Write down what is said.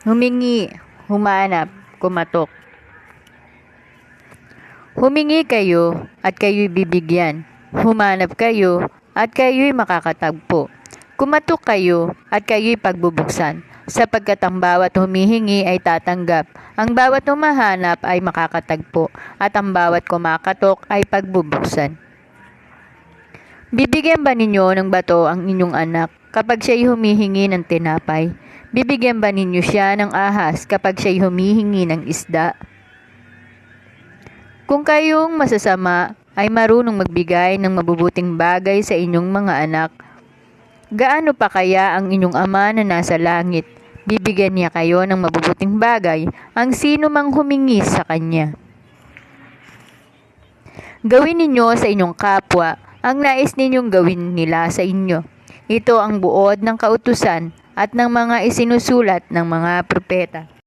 Humingi, humanap, kumatok. Humingi kayo at kayo'y bibigyan. Humanap kayo at kayo'y makakatagpo. Kumatok kayo at kayo'y pagbubuksan. Sapagkat ang bawat humihingi ay tatanggap, ang bawat humahanap ay makakatagpo, at ang bawat kumakatok ay pagbubuksan. Bibigyan ba ninyo ng bato ang inyong anak kapag siya'y humihingi ng tinapay? Bibigyan ba ninyo siya ng ahas kapag siya'y humihingi ng isda? Kung kayong masasama ay marunong magbigay ng mabubuting bagay sa inyong mga anak, gaano pa kaya ang inyong Ama na nasa langit? Bibigyan niya kayo ng mabubuting bagay ang sino mang humingi sa Kanya. Gawin ninyo sa inyong kapwa ang nais ninyong gawin nila sa inyo. Ito ang buod ng kautusan at ng mga isinusulat ng mga propeta.